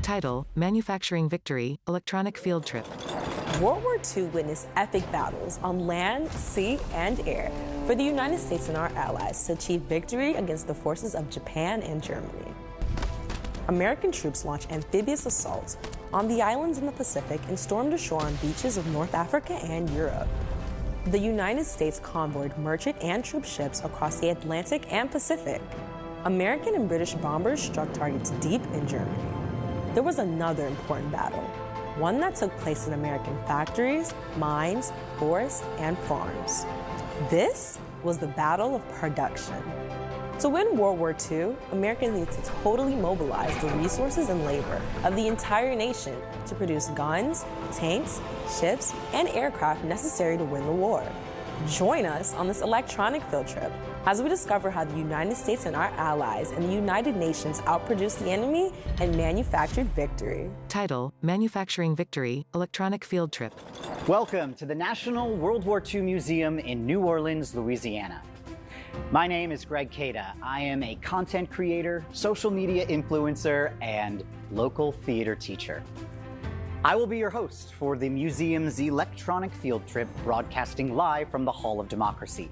Title: Manufacturing Victory, Electronic Field Trip. World War II witnessed epic battles on land, sea, and air for the United States and our allies to achieve victory against the forces of Japan and Germany. American troops launched amphibious assaults on the islands in the Pacific and stormed ashore on beaches of North Africa and Europe. The United States convoyed merchant and troop ships across the Atlantic and Pacific. American and British bombers struck targets deep in Germany. There was another important battle, one that took place in American factories, mines, forests, and farms. This was the Battle of Production. To win World War II, Americans needed to totally mobilize the resources and labor of the entire nation to produce guns, tanks, ships, and aircraft necessary to win the war. Join us on this electronic field trip as we discover how the United States and our allies and the United Nations outproduced the enemy and manufactured victory. Title: Manufacturing Victory, Electronic Field Trip. Welcome to the National World War II Museum in New Orleans, Louisiana. My name is Greg Cada. I am a content creator, social media influencer, and local theater teacher. I will be your host for the museum's electronic field trip, broadcasting live from the Hall of Democracy.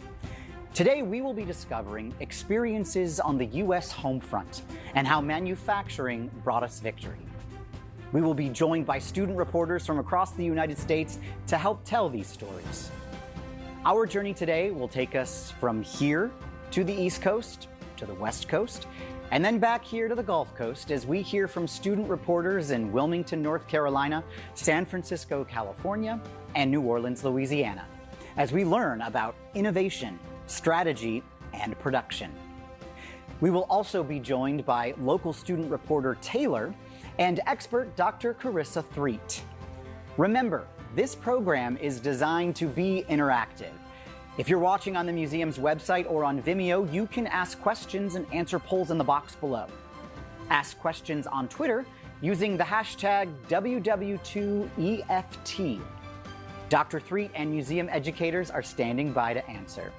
Today, we will be discovering experiences on the U.S. home front and how manufacturing brought us victory. We will be joined by student reporters from across the United States to help tell these stories. Our journey today will take us from here to the East Coast, to the West Coast, and then back here to the Gulf Coast as we hear from student reporters in Wilmington, North Carolina, San Francisco, California, and New Orleans, Louisiana, as we learn about innovation, strategy, and production. We will also be joined by local student reporter Taylor and expert Dr. Carissa Threet. Remember, this program is designed to be interactive. If you're watching on the museum's website or on Vimeo, you can ask questions and answer polls in the box below. Ask questions on Twitter using the hashtag WW2EFT. Dr. Threet and museum educators are standing by to answer.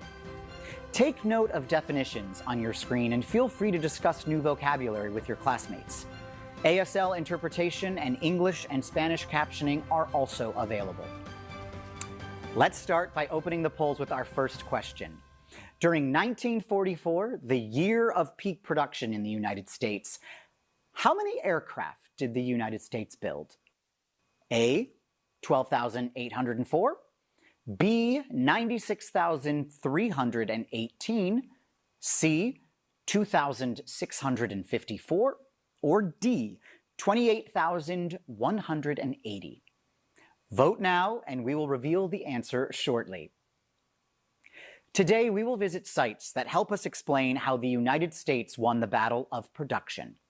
Take note of definitions on your screen and feel free to discuss new vocabulary with your classmates. ASL interpretation and English and Spanish captioning are also available. Let's start by opening the polls with our first question. During 1944, the year of peak production in the United States, how many aircraft did the United States build? A, 12,804, B, 96,318, C, 2,654, or D, 28,180. Vote now, and we will reveal the answer shortly. Today, we will visit sites that help us explain how the United States won the Battle of Production.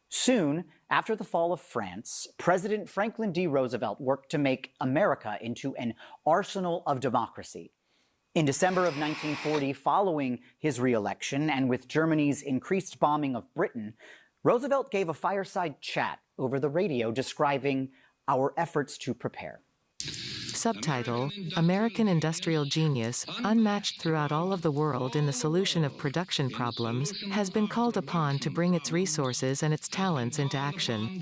Soon, after the fall of France, President Franklin D. Roosevelt worked to make America into an arsenal of democracy. In December of 1940, following his re-election and with Germany's increased bombing of Britain, Roosevelt gave a fireside chat over the radio describing our efforts to prepare. Subtitle: American Industrial Genius, unmatched throughout all of the world in the solution of production problems, has been called upon to bring its resources and its talents into action.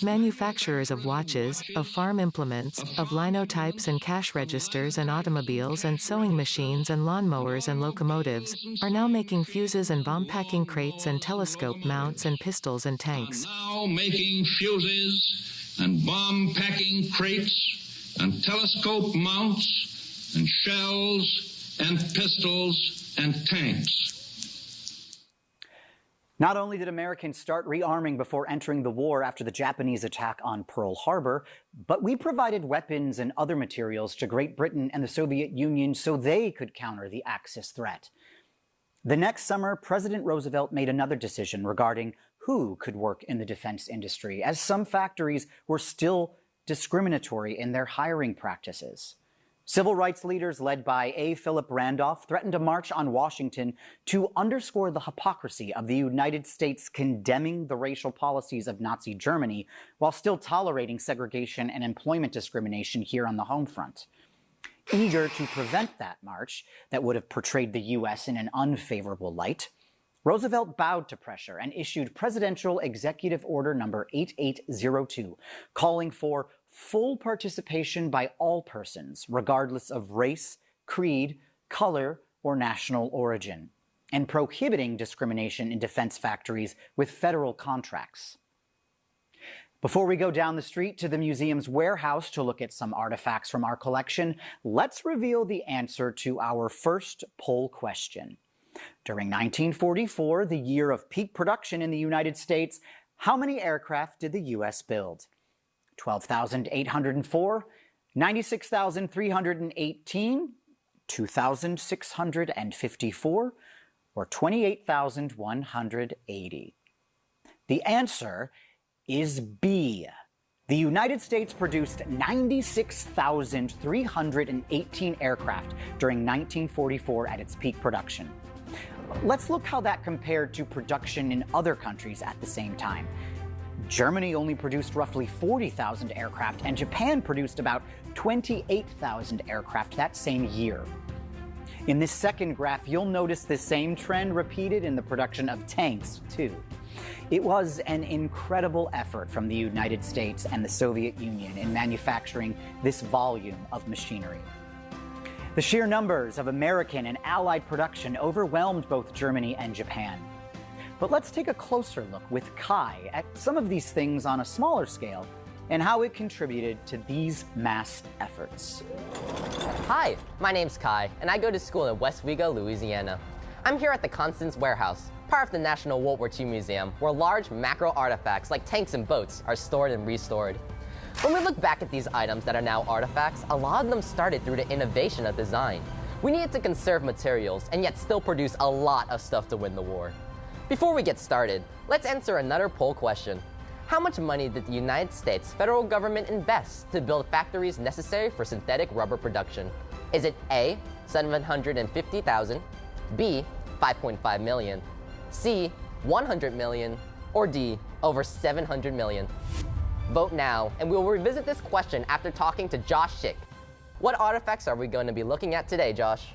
Manufacturers of watches, of farm implements, of linotypes and cash registers and automobiles and sewing machines and lawnmowers and locomotives are now making fuses and bomb-packing crates and telescope mounts and pistols and tanks. Now making fuses and bomb-packing crates and telescope mounts and shells and pistols and tanks. Not only did Americans start rearming before entering the war after the Japanese attack on Pearl Harbor, but we provided weapons and other materials to Great Britain and the Soviet Union so they could counter the Axis threat. The next summer, President Roosevelt made another decision regarding who could work in the defense industry, as some factories were still discriminatory in their hiring practices. Civil rights leaders led by A. Philip Randolph threatened a march on Washington to underscore the hypocrisy of the United States condemning the racial policies of Nazi Germany while still tolerating segregation and employment discrimination here on the home front. Eager to prevent that march that would have portrayed the U.S. in an unfavorable light, Roosevelt bowed to pressure and issued Presidential Executive Order number 8802, calling for full participation by all persons, regardless of race, creed, color, or national origin, and prohibiting discrimination in defense factories with federal contracts. Before we go down the street to the museum's warehouse to look at some artifacts from our collection, let's reveal the answer to our first poll question. During 1944, the year of peak production in the United States, how many aircraft did the U.S. build? 12,804, 96,318, 2,654, or 28,180? The answer is B. The United States produced 96,318 aircraft during 1944 at its peak production. Let's look how that compared to production in other countries at the same time. Germany only produced roughly 40,000 aircraft, and Japan produced about 28,000 aircraft that same year. In this second graph, you'll notice the same trend repeated in the production of tanks, too. It was an incredible effort from the United States and the Soviet Union in manufacturing this volume of machinery. The sheer numbers of American and Allied production overwhelmed both Germany and Japan. But let's take a closer look with Kai at some of these things on a smaller scale and how it contributed to these massed efforts. Hi, my name's Kai, and I go to school in Westwego, Louisiana. I'm here at the Constance Warehouse, part of the National WWII Museum, where large macro artifacts like tanks and boats are stored and restored. When we look back at these items that are now artifacts, a lot of them started through the innovation of design. We needed to conserve materials and yet still produce a lot of stuff to win the war. Before we get started, let's answer another poll question. How much money did the United States federal government invest to build factories necessary for synthetic rubber production? Is it A, $750,000, B, $5.5 million, C, $100 million, or D, over $700 million? Vote now, and we'll revisit this question after talking to Josh Schick. What artifacts are we going to be looking at today, Josh?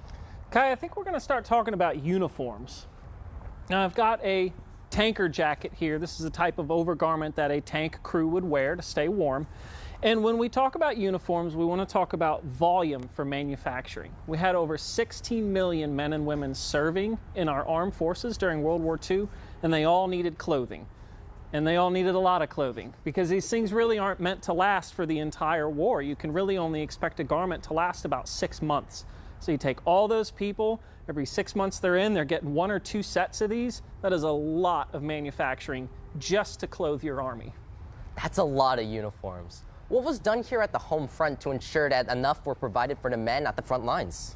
Kai, I think we're going to start talking about uniforms. Now, I've got a tanker jacket here. This is a type of overgarment that a tank crew would wear to stay warm. And when we talk about uniforms, we want to talk about volume for manufacturing. We had over 16 million men and women serving in our armed forces during World War II, and they all needed clothing. And they all needed a lot of clothing because these things really aren't meant to last for the entire war. You can really only expect a garment to last about 6 months. So you take all those people, every 6 months they're getting 1 or 2 sets of these. That is a lot of manufacturing just to clothe your army. That's a lot of uniforms. What was done here at the home front to ensure that enough were provided for the men at the front lines?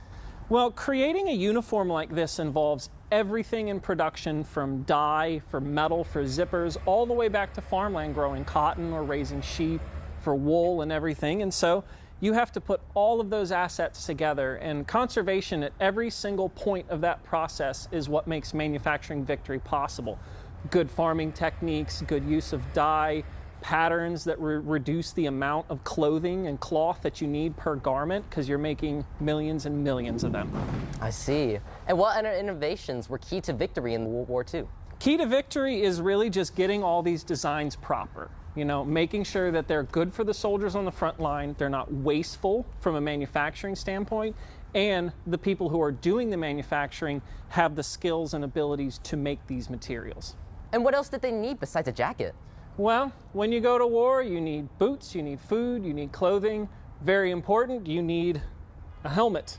Well, creating a uniform like this involves everything in production, from dye, for metal, for zippers, all the way back to farmland growing cotton or raising sheep, for wool and everything. And so you have to put all of those assets together, and conservation at every single point of that process is what makes manufacturing victory possible. Good farming techniques, good use of dye, patterns that reduce the amount of clothing and cloth that you need per garment because you're making millions and millions of them. I see. And what other innovations were key to victory in World War II? Key to victory is really just getting all these designs proper. You know, making sure that they're good for the soldiers on the front line, they're not wasteful from a manufacturing standpoint, and the people who are doing the manufacturing have the skills and abilities to make these materials. And what else did they need besides a jacket? Well, when you go to war, you need boots, you need food, you need clothing. Very important, you need a helmet.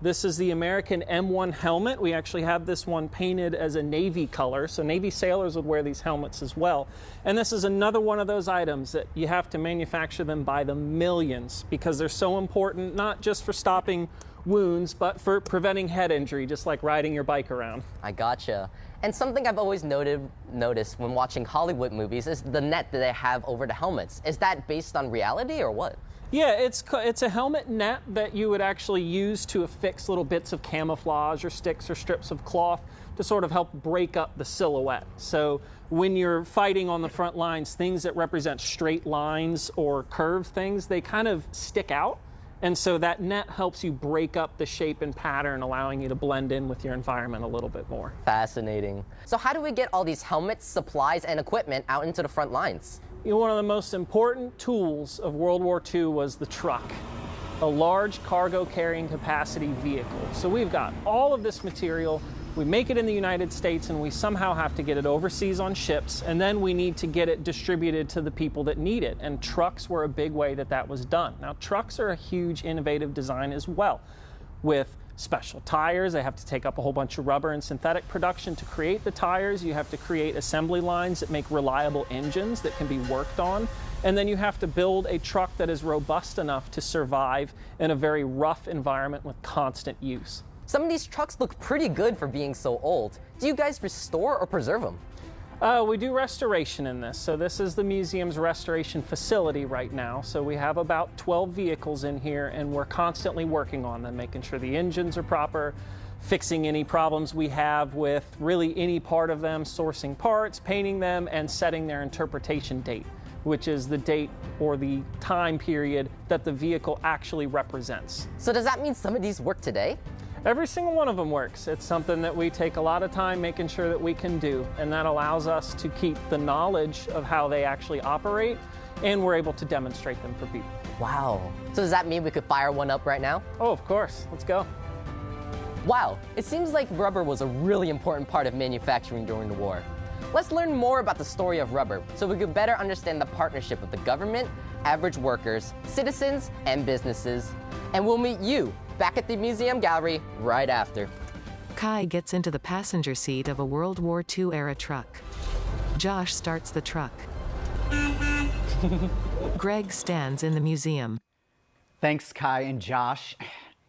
This is the American M1 helmet. We actually have this one painted as a Navy color, so Navy sailors would wear these helmets as well. And this is another one of those items that you have to manufacture them by the millions because they're so important, not just for stopping wounds, but for preventing head injury, just like riding your bike around. I gotcha. And something I've always noticed when watching Hollywood movies is the net that they have over the helmets. Is that based on reality or what? Yeah, it's a helmet net that you would actually use to affix little bits of camouflage or sticks or strips of cloth to sort of help break up the silhouette. So when you're fighting on the front lines, things that represent straight lines or curved things, they kind of stick out. And so that net helps you break up the shape and pattern, allowing you to blend in with your environment a little bit more. Fascinating. So how do we get all these helmets, supplies, and equipment out into the front lines? You know, one of the most important tools of World War II was the truck, a large cargo carrying capacity vehicle. So we've got all of this material. We make it in the United States and we somehow have to get it overseas on ships, and then we need to get it distributed to the people that need it. And trucks were a big way that that was done. Now, trucks are a huge innovative design as well, with special tires. They have to take up a whole bunch of rubber and synthetic production to create the tires. You have to create assembly lines that make reliable engines that can be worked on. And then you have to build a truck that is robust enough to survive in a very rough environment with constant use. Some of these trucks look pretty good for being so old. Do you guys restore or preserve them? We do restoration in this. So this is the museum's restoration facility right now. So we have about 12 vehicles in here, and we're constantly working on them, making sure the engines are proper, fixing any problems we have with really any part of them, sourcing parts, painting them, and setting their interpretation date, which is the date or the time period that the vehicle actually represents. So does that mean some of these work today? Every single one of them works. It's something that we take a lot of time making sure that we can do, and that allows us to keep the knowledge of how they actually operate, and we're able to demonstrate them for people. Wow. So does that mean we could fire one up right now? Oh, of course. Let's go. Wow, it seems like rubber was a really important part of manufacturing during the war. Let's learn more about the story of rubber so we can better understand the partnership of the government, average workers, citizens, and businesses. And we'll meet you back at the museum gallery right after. Kai gets into the passenger seat of a World War II-era truck. Josh starts the truck. Greg stands in the museum. Thanks, Kai and Josh.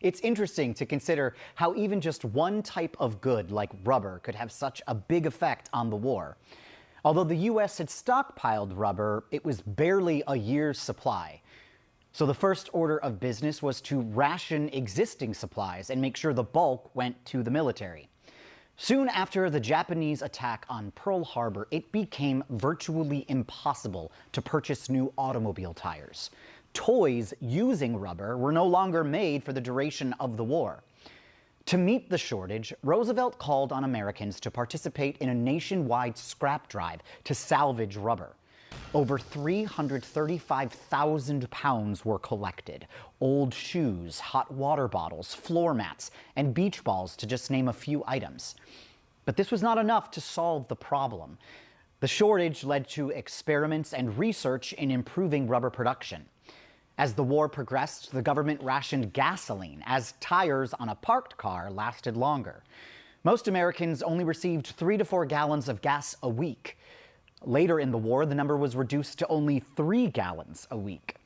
It's interesting to consider how even just one type of good like rubber could have such a big effect on the war. Although the U.S. had stockpiled rubber, it was barely a year's supply. So the first order of business was to ration existing supplies and make sure the bulk went to the military. Soon after the Japanese attack on Pearl Harbor, it became virtually impossible to purchase new automobile tires. Toys using rubber were no longer made for the duration of the war. To meet the shortage, Roosevelt called on Americans to participate in a nationwide scrap drive to salvage rubber. Over 335,000 pounds were collected. Old shoes, hot water bottles, floor mats, and beach balls, to just name a few items. But this was not enough to solve the problem. The shortage led to experiments and research in improving rubber production. As the war progressed, the government rationed gasoline, as tires on a parked car lasted longer. Most Americans only received 3 to 4 gallons of gas a week. Later in the war, the number was reduced to only 3 gallons a week.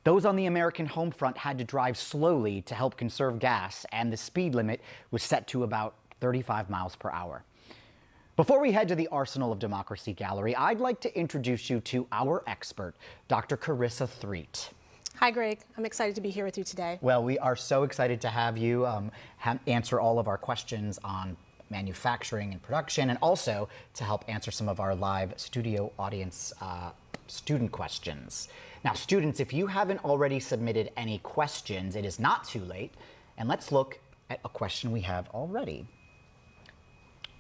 Those on the American home front had to drive slowly to help conserve gas, and the speed limit was set to about 35 miles per hour. Before we head to the Arsenal of Democracy Gallery, I'd like to introduce you to our expert, Dr. Carissa Threet. Hi, Greg. I'm excited to be here with you today. Well, we are so excited to have you answer all of our questions on manufacturing and production, and also to help answer some of our live studio audience student questions. Now, students, if you haven't already submitted any questions, it is not too late, and let's look at a question we have already.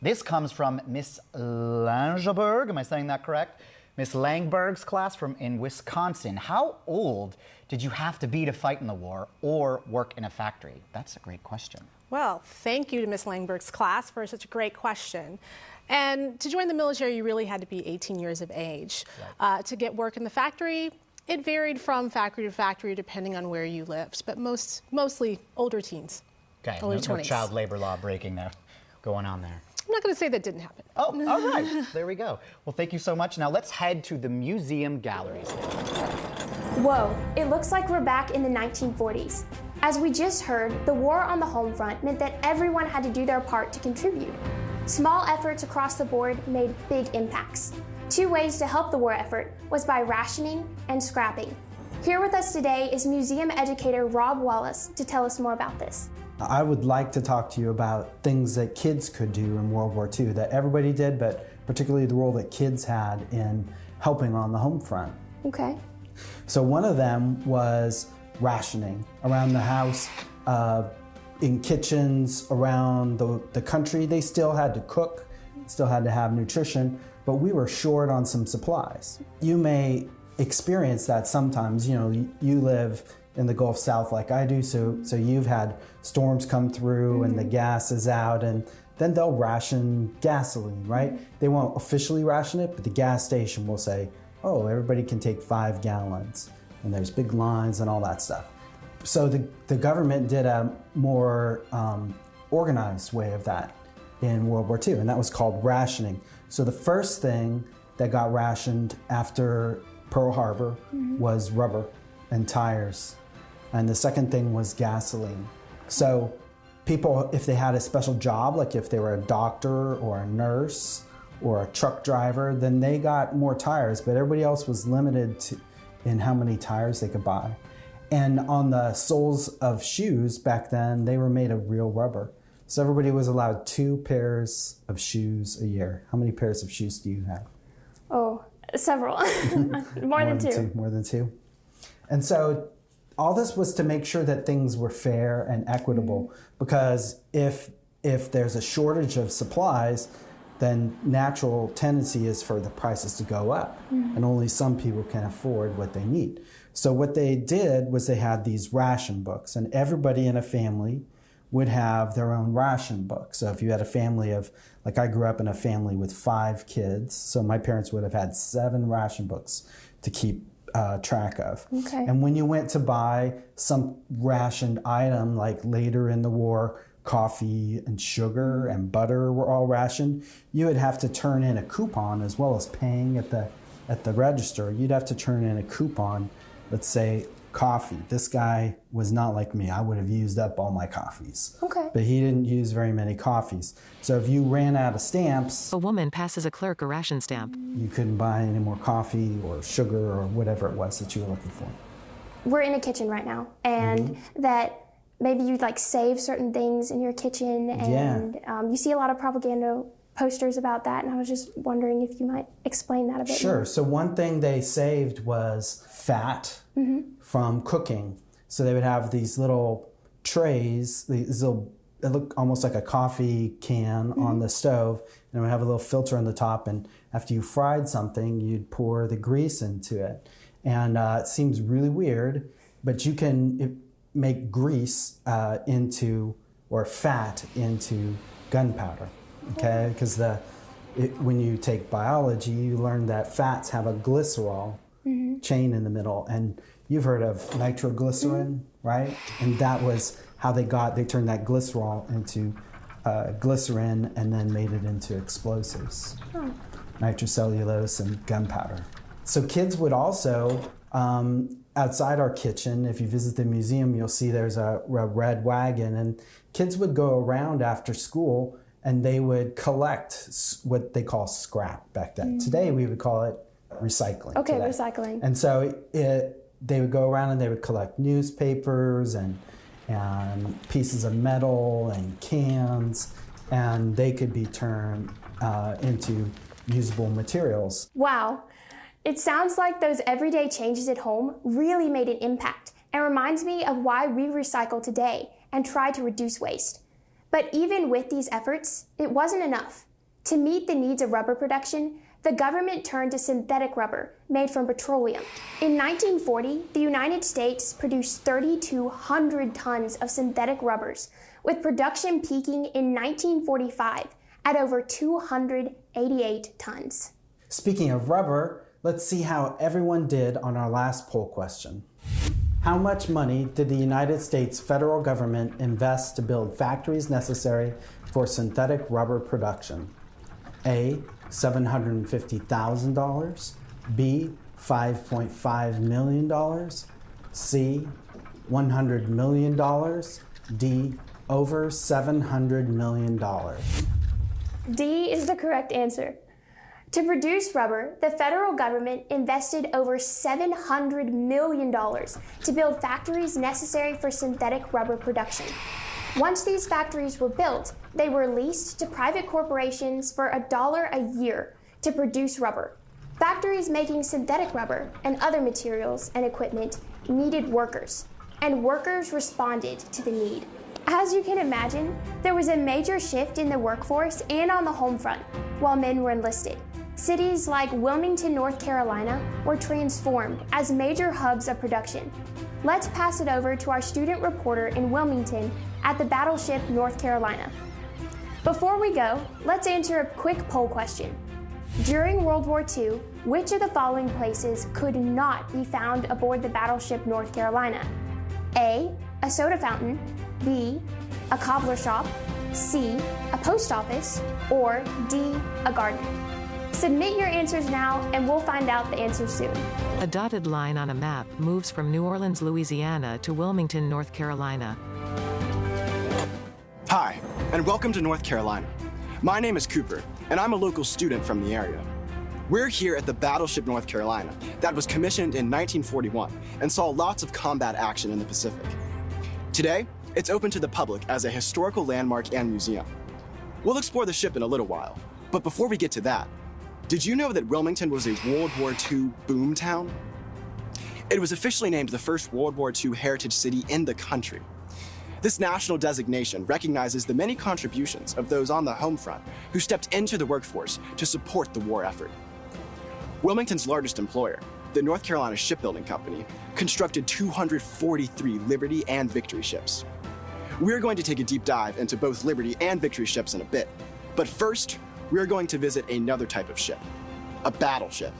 This comes from Miss Langberg. Am I saying that correct? Miss Langberg's class in Wisconsin. How old did you have to be to fight in the war or work in a factory? That's a great question. Well, thank you to Miss Langberg's class for such a great question. And to join the military, you really had to be 18 years of age. Right. To get work in the factory, it varied from factory to factory depending on where you lived, but mostly older teens. Okay, early no 20s. child labor law breaking there going on there. I'm not going to say that didn't happen. Oh, all right. There we go. Well, thank you so much. Now let's head to the museum galleries. Whoa, it looks like we're back in the 1940s. As we just heard, the war on the home front meant that everyone had to do their part to contribute. Small efforts across the board made big impacts. 2 ways to help the war effort was by rationing and scrapping. Here with us today is museum educator Rob Wallace to tell us more about this. I would like to talk to you about things that kids could do in World War II, that everybody did, but particularly the role that kids had in helping on the home front. Okay. So one of them was rationing around the house, in kitchens around the country. They still had to cook, still had to have nutrition, but we were short on some supplies. You may experience that sometimes. You know, you live in the Gulf South like I do, so you've had storms come through and the gas is out, and then they'll ration gasoline, right? They won't officially ration it, but the gas station will say, oh, everybody can take 5 gallons, and there's big lines and all that stuff. So the government did a more organized way of that in World War II, and that was called rationing. So the first thing that got rationed after Pearl Harbor was rubber and tires. And the second thing was gasoline. So people, if they had a special job, like if they were a doctor or a nurse or a truck driver, then they got more tires, but everybody else was limited in how many tires they could buy. And on the soles of shoes back then, they were made of real rubber. So everybody was allowed 2 pairs of shoes a year. How many pairs of shoes do you have? Oh, several. More than two. More than 2. And so all this was to make sure that things were fair and equitable, because if there's a shortage of supplies, then natural tendency is for the prices to go up, and only some people can afford what they need. So what they did was they had these ration books, and everybody in a family would have their own ration book. So if you had a family of, like I grew up in a family with 5 kids, so my parents would have had 7 ration books to keep track of. Okay. And when you went to buy some rationed item, like later in the war, coffee and sugar and butter were all rationed, you would have to turn in a coupon, as well as paying at the register. You'd have to turn in a coupon, let's say coffee. This guy was not like me. I would have used up all my coffees. Okay. But he didn't use very many coffees. So if you ran out of stamps, A woman passes a clerk a ration stamp. you couldn't buy any more coffee or sugar or whatever it was that you were looking for. We're in a kitchen right now, and that maybe you'd like save certain things in your kitchen, and you see a lot of propaganda posters about that, and I was just wondering if you might explain that a bit more. Sure. So one thing they saved was fat from cooking. So they would have these little trays, these little, it looked almost like a coffee can on the stove, and it would have a little filter on the top, and after you fried something, you'd pour the grease into it. And it seems really weird, but you can make grease into, or fat into gunpowder, okay? Because when you take biology, you learn that fats have a glycerol chain in the middle, and you've heard of nitroglycerin, right? And that was how they turned that glycerol into glycerin, and then made it into explosives, nitrocellulose and gunpowder. So kids would also, outside our kitchen, if you visit the museum, you'll see there's a red wagon, and kids would go around after school and they would collect what they call scrap back then. Today we would call it recycling. Okay, today. recycling. And so they would go around and they would collect newspapers and pieces of metal and cans, and they could be turned into usable materials. Wow. It sounds like those everyday changes at home really made an impact, and reminds me of why we recycle today and try to reduce waste. But even with these efforts, it wasn't enough. To meet the needs of rubber production, the government turned to synthetic rubber made from petroleum. In 1940, the United States produced 3,200 tons of synthetic rubbers, with production peaking in 1945 at over 288 tons. Speaking of rubber, let's see how everyone did on our last poll question. How much money did the United States federal government invest to build factories necessary for synthetic rubber production? A, $750,000, B, $5.5 million, C, $100 million, D, over $700 million. D is the correct answer. To produce rubber, the federal government invested over $700 million to build factories necessary for synthetic rubber production. Once these factories were built, they were leased to private corporations for $1 a year to produce rubber. Factories making synthetic rubber and other materials and equipment needed workers. and workers responded to the need. As you can imagine, there was a major shift in the workforce and on the home front while men were enlisted. Cities like Wilmington, North Carolina were transformed as major hubs of production. Let's pass it over to our student reporter in Wilmington at the Battleship, North Carolina. Before we go, let's answer a quick poll question. During World War II, which of the following places could not be found aboard the Battleship, North Carolina? A soda fountain, B, a cobbler shop, C, a post office, or D, a garden? Submit your answers now and we'll find out the answer soon. A dotted line on a map moves from New Orleans, Louisiana to Wilmington, North Carolina. Hi, and welcome to North Carolina. My name is Cooper, and I'm a local student from the area. We're here at the Battleship, North Carolina, that was commissioned in 1941 and saw lots of combat action in the Pacific. Today, it's open to the public as a historical landmark and museum. We'll explore the ship in a little while, but before we get to that, did you know that Wilmington was a World War II boom town? It was officially named the first World War II heritage city in the country. This national designation recognizes the many contributions of those on the home front who stepped into the workforce to support the war effort. Wilmington's largest employer, the North Carolina Shipbuilding Company, constructed 243 Liberty and Victory ships. We're going to take a deep dive into both Liberty and Victory ships in a bit, but first, we're going to visit another type of ship, a battleship.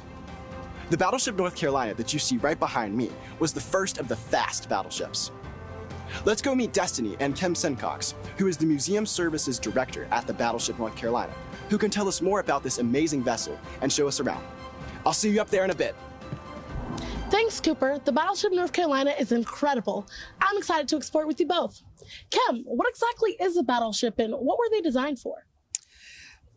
The Battleship North Carolina that you see right behind me was the first of the fast battleships. Let's go meet Destiny and Kim Sincox, who is the Museum Services Director at the Battleship North Carolina, who can tell us more about this amazing vessel and show us around. I'll see you up there in a bit. Thanks, Cooper. The Battleship North Carolina is incredible. I'm excited to explore it with you both. Kim, what exactly is a battleship and what were they designed for?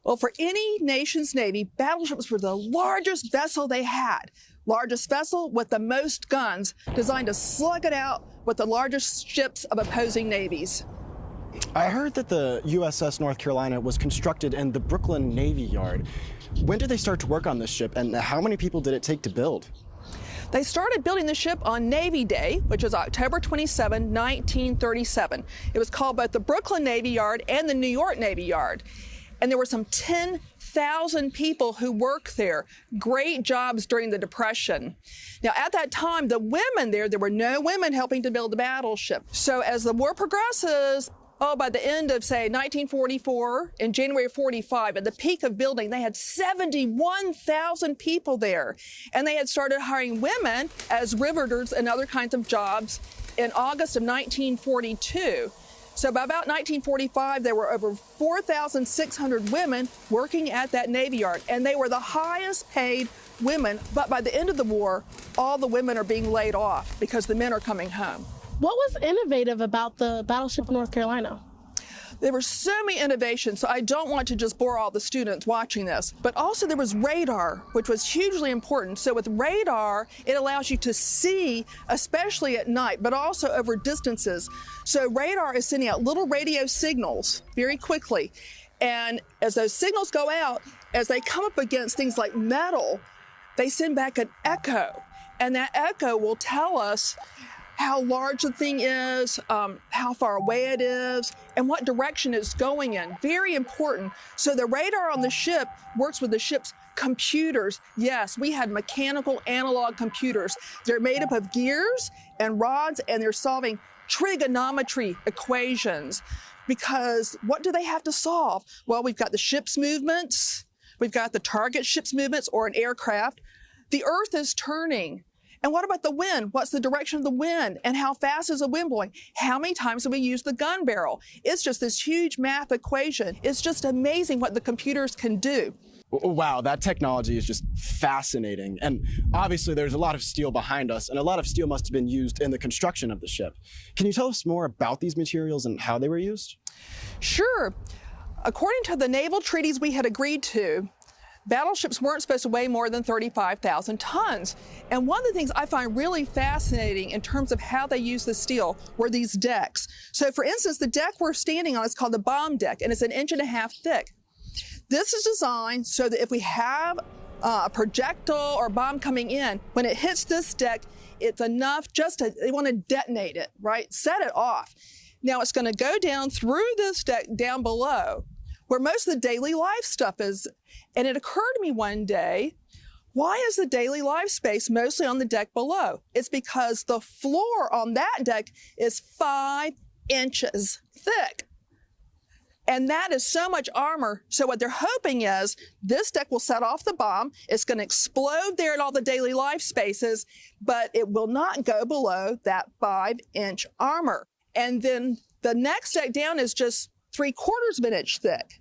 Well, for any nation's Navy, battleships were the largest vessel they had. Largest vessel with the most guns, designed to slug it out with the largest ships of opposing navies. I heard that the USS North Carolina was constructed in the Brooklyn Navy Yard. When did they start to work on this ship, and how many people did it take to build? They started building the ship on Navy Day, which was October 27, 1937. It was called both the Brooklyn Navy Yard and the New York Navy Yard. And there were some 10,000 people who worked there. Great jobs during the Depression. Now, at that time, the women there were no women helping to build the battleship. So as the war progresses, by the end of, say, 1944, in January of 45, at the peak of building, they had 71,000 people there. And they had started hiring women as riveters and other kinds of jobs in August of 1942. So by about 1945, there were over 4,600 women working at that Navy Yard, and they were the highest paid women. But by the end of the war, all the women are being laid off because the men are coming home. What was innovative about the Battleship North Carolina? There were so many innovations, so I don't want to just bore all the students watching this. But also there was radar, which was hugely important. So with radar, it allows you to see, especially at night, but also over distances. So radar is sending out little radio signals very quickly. And as those signals go out, as they come up against things like metal, they send back an echo. And that echo will tell us how large the thing is, how far away it is, and what direction it's going in. Very important. So the radar on the ship works with the ship's computers. Yes, we had mechanical analog computers. They're made up of gears and rods, and they're solving trigonometry equations. Because what do they have to solve? Well, we've got the ship's movements, we've got the target ship's movements or an aircraft. The Earth is turning. And what about the wind? What's the direction of the wind? And how fast is the wind blowing? How many times do we use the gun barrel? It's just this huge math equation. It's just amazing what the computers can do. Wow, that technology is just fascinating. And obviously there's a lot of steel behind us, and a lot of steel must have been used in the construction of the ship. Can you tell us more about these materials and how they were used? Sure. According to the naval treaties we had agreed to, battleships weren't supposed to weigh more than 35,000 tons. And one of the things I find really fascinating in terms of how they use the steel were these decks. So for instance, the deck we're standing on is called the bomb deck, and it's 1.5 inches thick. This is designed so that if we have a projectile or bomb coming in, when it hits this deck, it's enough just to, they want to detonate it, right? Set it off. Now it's going to go down through this deck down below where most of the daily life stuff is. And it occurred to me one day, why is the daily life space mostly on the deck below? It's because the floor on that deck is 5 inches thick. And that is so much armor. So what they're hoping is this deck will set off the bomb. It's going to explode there in all the daily life spaces, but it will not go below that 5-inch armor. And then the next deck down is just 3/4 of an inch thick.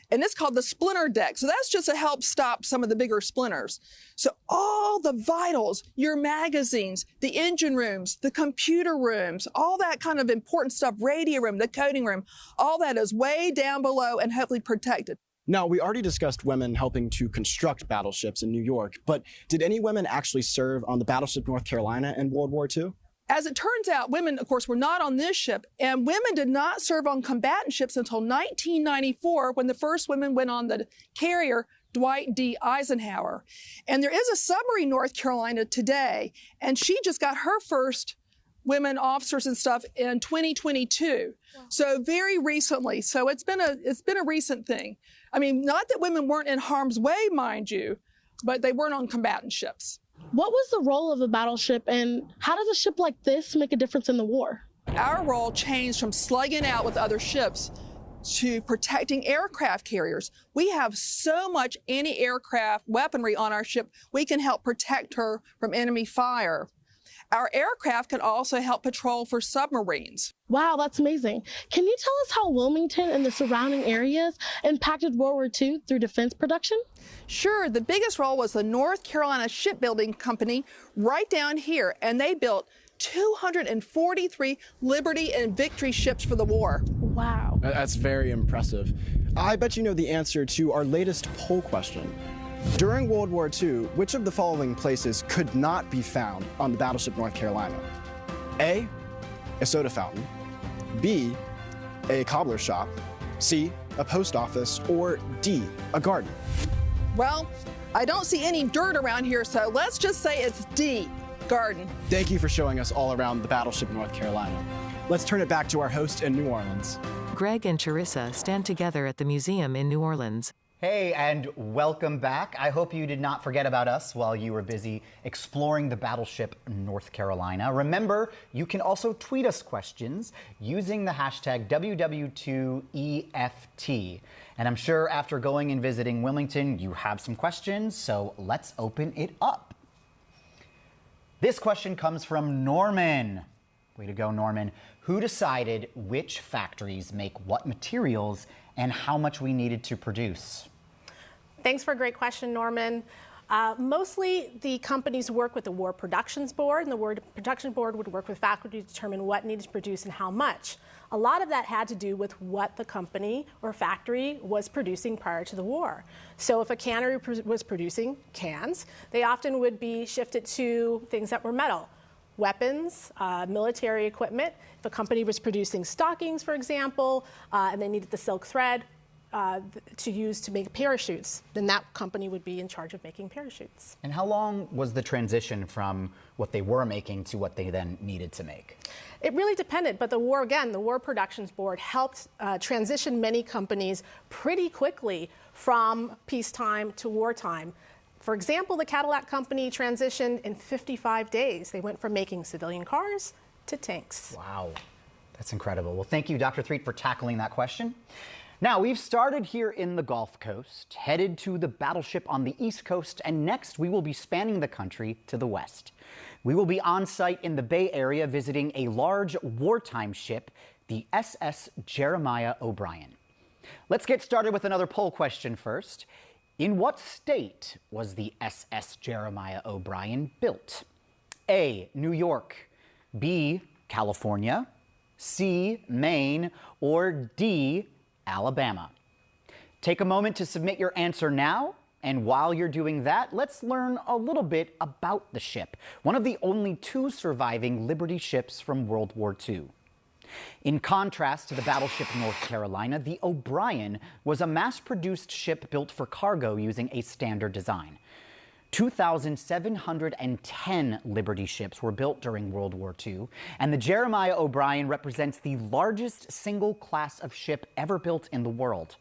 And it's called the splinter deck. So that's just to help stop some of the bigger splinters. So all the vitals, your magazines, the engine rooms, the computer rooms, all that kind of important stuff, radio room, the coding room, all that is way down below and hopefully protected. Now, we already discussed women helping to construct battleships in New York, but did any women actually serve on the Battleship North Carolina in World War II? As it turns out, women, of course, were not on this ship, and women did not serve on combatant ships until 1994 when the first women went on the carrier Dwight D. Eisenhower. And there is a submarine North Carolina today, and she just got her first women officers and stuff in 2022. Wow. So very recently. So it's been a recent thing. I mean, not that women weren't in harm's way, mind you, but they weren't on combatant ships. What was the role of a battleship, and how does a ship like this make a difference in the war? Our role changed from slugging out with other ships to protecting aircraft carriers. We have so much anti-aircraft weaponry on our ship, we can help protect her from enemy fire. Our aircraft can also help patrol for submarines. Wow, that's amazing. Can you tell us how Wilmington and the surrounding areas impacted World War II through defense production? Sure, the biggest role was the North Carolina Shipbuilding Company right down here, and they built 243 Liberty and Victory ships for the war. Wow. That's very impressive. I bet you know the answer to our latest poll question. During World War II, which of the following places could not be found on the Battleship North Carolina? A, a soda fountain, B, a cobbler shop, C, a post office, or D, a garden? Well, I don't see any dirt around here, so let's just say it's D, garden. Thank you for showing us all around the Battleship North Carolina. Let's turn it back to our host in New Orleans. Greg and Charissa stand together at the museum in New Orleans. Hey, and welcome back. I hope you did not forget about us while you were busy exploring the Battleship North Carolina. Remember, you can also tweet us questions using the hashtag WW2EFT. And I'm sure after going and visiting Wilmington, you have some questions, so let's open it up. This question comes from Norman. Way to go, Norman. Who decided which factories make what materials and how much we needed to produce? Thanks for a great question, Norman. Mostly the companies work with the War Productions Board, and the War Production Board would work with faculty to determine what needed to produce and how much. A lot of that had to do with what the company or factory was producing prior to the war. So if a cannery was producing cans, they often would be shifted to things that were metal. Weapons, military equipment. If a company was producing stockings, for example, and they needed the silk thread to use to make parachutes, then that company would be in charge of making parachutes. And how long was the transition from what they were making to what they then needed to make? It really depended, but the War Productions Board helped transition many companies pretty quickly from peacetime to wartime. For example, the Cadillac Company transitioned in 55 days. They went from making civilian cars to tanks. Wow, that's incredible. Well, thank you, Dr. Threet, for tackling that question. Now, we've started here in the Gulf Coast, headed to the battleship on the East Coast, and next we will be spanning the country to the west. We will be on site in the Bay Area visiting a large wartime ship, the SS Jeremiah O'Brien. Let's get started with another poll question first. In what state was the SS Jeremiah O'Brien built? A, New York, B, California, C, Maine, or D, Alabama? Take a moment to submit your answer now, and while you're doing that, let's learn a little bit about the ship, one of the only two surviving Liberty ships from World War II. In contrast to the Battleship North Carolina, the O'Brien was a mass-produced ship built for cargo using a standard design. 2,710 Liberty ships were built during World War II, and the Jeremiah O'Brien represents the largest single class of ship ever built in the world.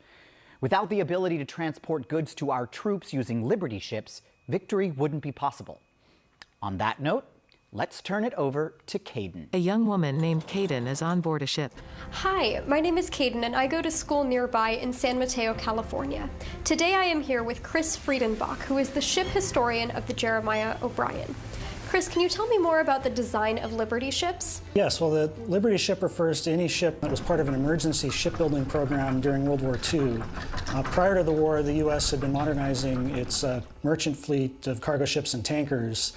Without the ability to transport goods to our troops using Liberty ships, victory wouldn't be possible. On that note, let's turn it over to Caden. A young woman named Caden is on board a ship. Hi, my name is Caden and I go to school nearby in San Mateo, California. Today I am here with Chris Friedenbach, who is the ship historian of the Jeremiah O'Brien. Chris, can you tell me more about the design of Liberty ships? Yes, well, the Liberty ship refers to any ship that was part of an emergency shipbuilding program during World War II. Prior to the war, the U.S. had been modernizing its merchant fleet of cargo ships and tankers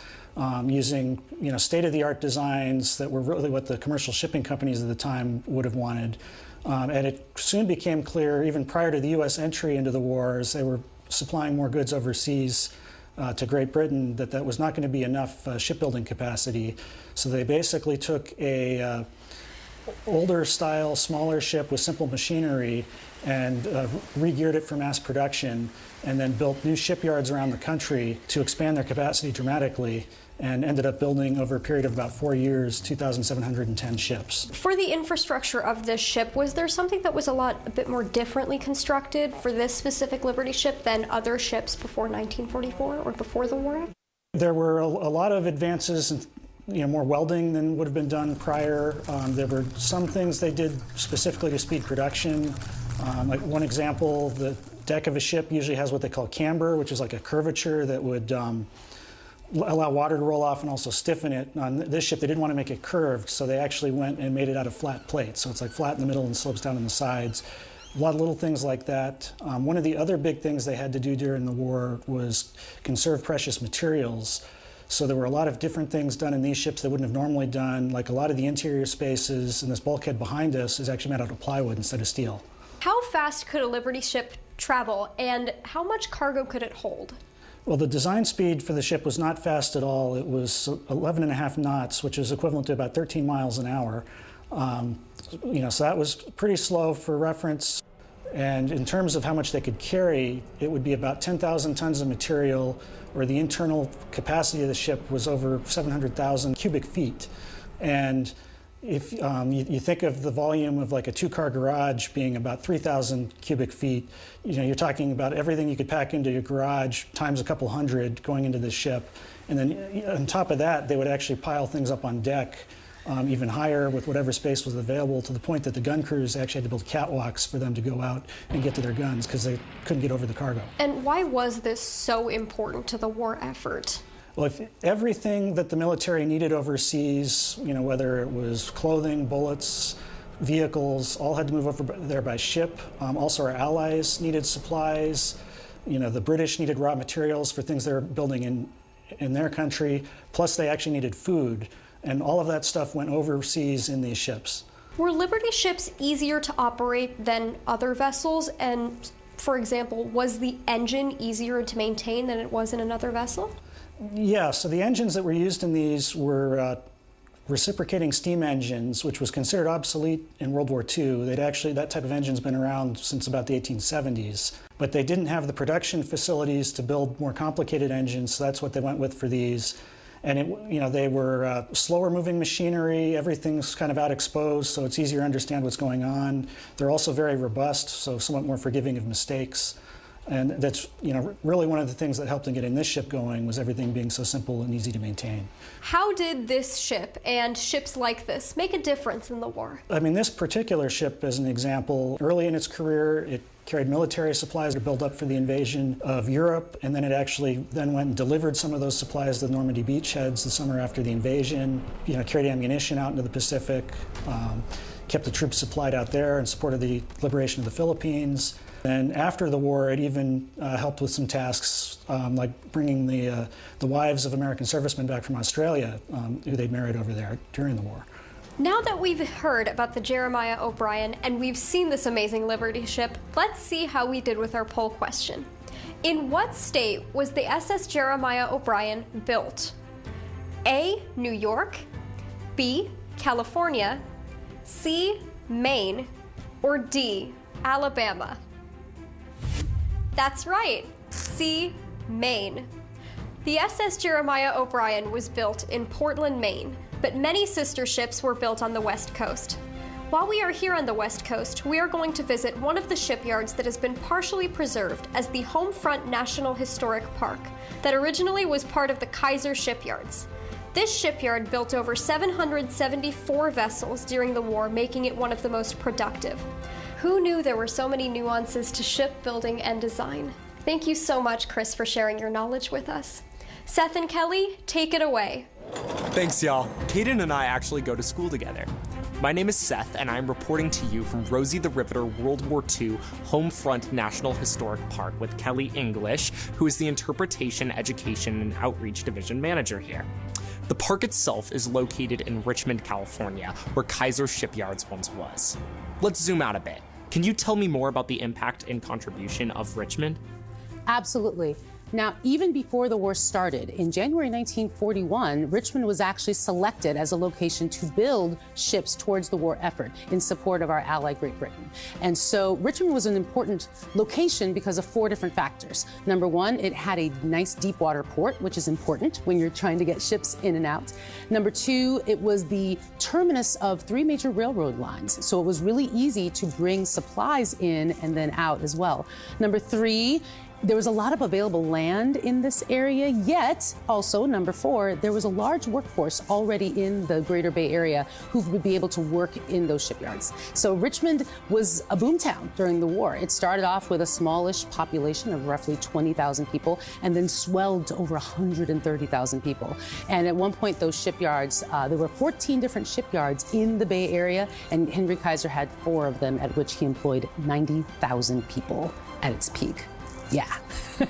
using state-of-the-art designs that were really what the commercial shipping companies at the time would have wanted. And it soon became clear, even prior to the U.S. entry into the war, as they were supplying more goods overseas to Great Britain, that was not going to be enough shipbuilding capacity. So they basically took a older style, smaller ship with simple machinery and re-geared it for mass production, and then built new shipyards around the country to expand their capacity dramatically, and ended up building over a period of about 4 years, 2,710 ships. For the infrastructure of this ship, was there something that was a bit more differently constructed for this specific Liberty ship than other ships before 1944 or before the war? There were a lot of advances in more welding than would have been done prior. There were some things they did specifically to speed production. Like one example, the deck of a ship usually has what they call camber, which is like a curvature that would allow water to roll off and also stiffen it. On this ship, they didn't want to make it curved, so they actually went and made it out of flat plates. So it's like flat in the middle and slopes down on the sides. A lot of little things like that. One of the other big things they had to do during the war was conserve precious materials. So there were a lot of different things done in these ships that wouldn't have normally done, like a lot of the interior spaces, and this bulkhead behind us is actually made out of plywood instead of steel. How fast could a Liberty ship travel, and how much cargo could it hold? Well, the design speed for the ship was not fast at all. It was 11.5 knots, which is equivalent to about 13 miles an hour. So that was pretty slow for reference. And in terms of how much they could carry, it would be about 10,000 tons of material, or the internal capacity of the ship was over 700,000 cubic feet. And if you think of the volume of like a two-car garage being about 3,000 cubic feet, you're talking about everything you could pack into your garage times a couple hundred going into this ship. And then on top of that, they would actually pile things up on deck even higher with whatever space was available, to the point that the gun crews actually had to build catwalks for them to go out and get to their guns because they couldn't get over the cargo. And why was this so important to the war effort? Well, if everything that the military needed overseas, whether it was clothing, bullets, vehicles, all had to move over there by ship. Also, our allies needed supplies. The British needed raw materials for things they were building in their country. Plus, they actually needed food. And all of that stuff went overseas in these ships. Were Liberty ships easier to operate than other vessels? And, for example, was the engine easier to maintain than it was in another vessel? Yeah, so the engines that were used in these were reciprocating steam engines, which was considered obsolete in World War II. That type of engine's been around since about the 1870s. But they didn't have the production facilities to build more complicated engines, so that's what they went with for these. And they were slower moving machinery, everything's kind of out exposed, so it's easier to understand what's going on. They're also very robust, so somewhat more forgiving of mistakes. And that's really one of the things that helped in getting this ship going, was everything being so simple and easy to maintain. How did this ship and ships like this make a difference in the war? I mean, this particular ship, as an example, early in its career, it carried military supplies to build up for the invasion of Europe, and then it actually then went and delivered some of those supplies to the Normandy beachheads the summer after the invasion, carried ammunition out into the Pacific, kept the troops supplied out there and supported the liberation of the Philippines. And after the war, it even helped with some tasks like bringing the wives of American servicemen back from Australia who they'd married over there during the war. Now that we've heard about the Jeremiah O'Brien and we've seen this amazing Liberty ship, let's see how we did with our poll question. In what state was the SS Jeremiah O'Brien built? A, New York, B, California, C, Maine, or D, Alabama? That's right, C, Maine. The SS Jeremiah O'Brien was built in Portland, Maine, but many sister ships were built on the West Coast. While we are here on the West Coast, we are going to visit one of the shipyards that has been partially preserved as the Homefront National Historic Park that originally was part of the Kaiser Shipyards. This shipyard built over 774 vessels during the war, making it one of the most productive. Who knew there were so many nuances to shipbuilding and design? Thank you so much, Chris, for sharing your knowledge with us. Seth and Kelly, take it away. Thanks, y'all. Kaden and I actually go to school together. My name is Seth, and I'm reporting to you from Rosie the Riveter World War II Homefront National Historic Park with Kelly English, who is the Interpretation, Education, and Outreach Division Manager here. The park itself is located in Richmond, California, where Kaiser Shipyards once was. Let's zoom out a bit. Can you tell me more about the impact and contribution of Richmond? Absolutely. Now, even before the war started, in January 1941, Richmond was actually selected as a location to build ships towards the war effort in support of our ally, Great Britain. And so Richmond was an important location because of 4 different factors. Number one, it had a nice deep water port, which is important when you're trying to get ships in and out. Number two, it was the terminus of 3 major railroad lines. So it was really easy to bring supplies in and then out as well. Number 3, there was a lot of available land in this area, yet also, number 4, there was a large workforce already in the Greater Bay Area who would be able to work in those shipyards. So Richmond was a boomtown during the war. It started off with a smallish population of roughly 20,000 people and then swelled to over 130,000 people. And at one point, those shipyards, there were 14 different shipyards in the Bay Area, and Henry Kaiser had 4 of them at which he employed 90,000 people at its peak. Yeah.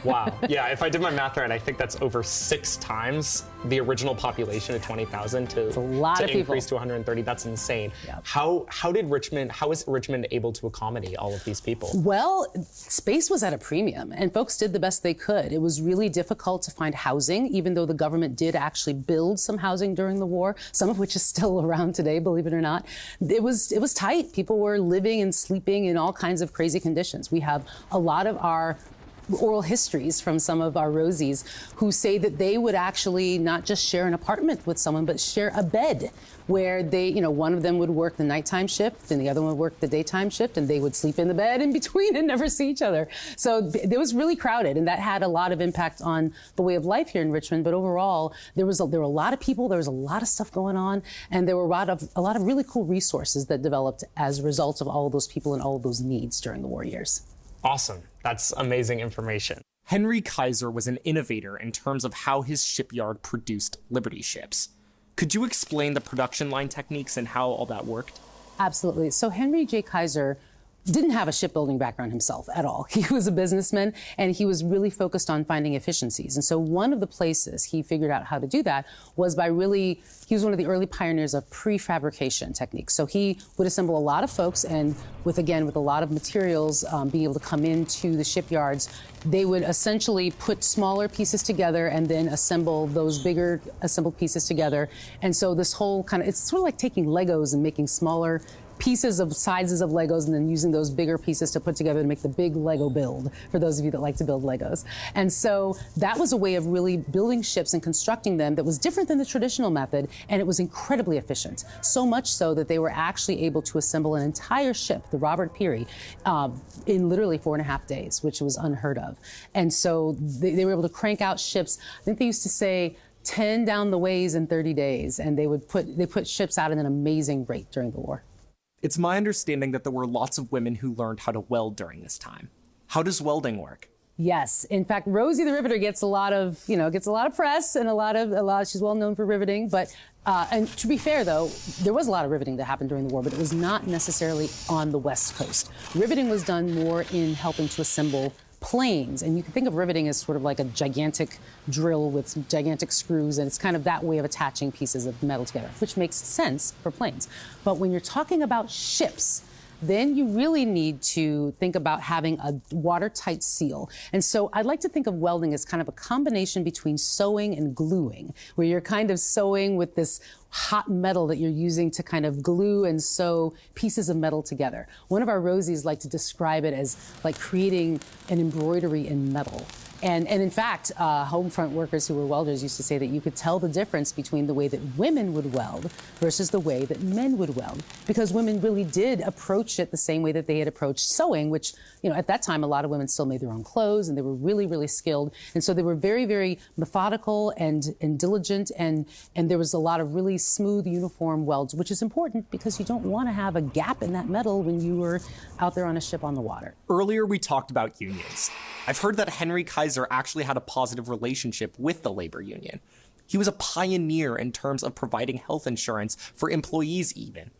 Wow. Yeah, if I did my math right, I think that's over 6 times the original population of 20,000 to increase to 130. That's insane. Yep. How is Richmond able to accommodate all of these people? Well, space was at a premium, and folks did the best they could. It was really difficult to find housing, even though the government did actually build some housing during the war, some of which is still around today, believe it or not. It was tight. People were living and sleeping in all kinds of crazy conditions. We have a lot of our oral histories from some of our Rosies who say that they would actually not just share an apartment with someone, but share a bed where they, one of them would work the nighttime shift and the other one would work the daytime shift, and they would sleep in the bed in between and never see each other. So it was really crowded, and that had a lot of impact on the way of life here in Richmond. But overall, there were a lot of people, there was a lot of stuff going on, and there were a lot of really cool resources that developed as a result of all of those people and all of those needs during the war years. Awesome. That's amazing information. Henry Kaiser was an innovator in terms of how his shipyard produced Liberty ships. Could you explain the production line techniques and how all that worked? Absolutely. So Henry J. Kaiser didn't have a shipbuilding background himself at all. He was a businessman, and he was really focused on finding efficiencies. And so one of the places he figured out how to do that was by he was one of the early pioneers of prefabrication techniques. So he would assemble a lot of folks, and with a lot of materials being able to come into the shipyards, they would essentially put smaller pieces together and then assemble those bigger assembled pieces together. And so this whole it's sort of like taking Legos and making smaller pieces of sizes of Legos and then using those bigger pieces to put together to make the big Lego build, for those of you that like to build Legos. And so that was a way of really building ships and constructing them that was different than the traditional method, and it was incredibly efficient. So much so that they were actually able to assemble an entire ship, the Robert Peary, in literally 4.5 days, which was unheard of. And so they were able to crank out ships. I think they used to say 10 down the ways in 30 days, and they put ships out at an amazing rate during the war. It's my understanding that there were lots of women who learned how to weld during this time. How does welding work? Yes. In fact, Rosie the Riveter gets a lot of press and a lot. She's well known for riveting. But and to be fair, though, there was a lot of riveting that happened during the war, but it was not necessarily on the West Coast. Riveting was done more in helping to assemble planes, and you can think of riveting as sort of like a gigantic drill with some gigantic screws, and it's kind of that way of attaching pieces of metal together, which makes sense for planes. But when you're talking about ships, then you really need to think about having a watertight seal. And so I'd like to think of welding as kind of a combination between sewing and gluing, where you're kind of sewing with this hot metal that you're using to kind of glue and sew pieces of metal together. One of our Rosies like to describe it as like creating an embroidery in metal. And in fact, home front workers who were welders used to say that you could tell the difference between the way that women would weld versus the way that men would weld, because women really did approach it the same way that they had approached sewing, which, you know, at that time, a lot of women still made their own clothes, and they were really, really skilled. And so they were very, very methodical and diligent, and there was a lot of really smooth uniform welds, which is important because you don't want to have a gap in that metal when you were out there on a ship on the water. Earlier, we talked about unions. I've heard that Henry Kaiser actually had a positive relationship with the labor union. He was a pioneer in terms of providing health insurance for employees even.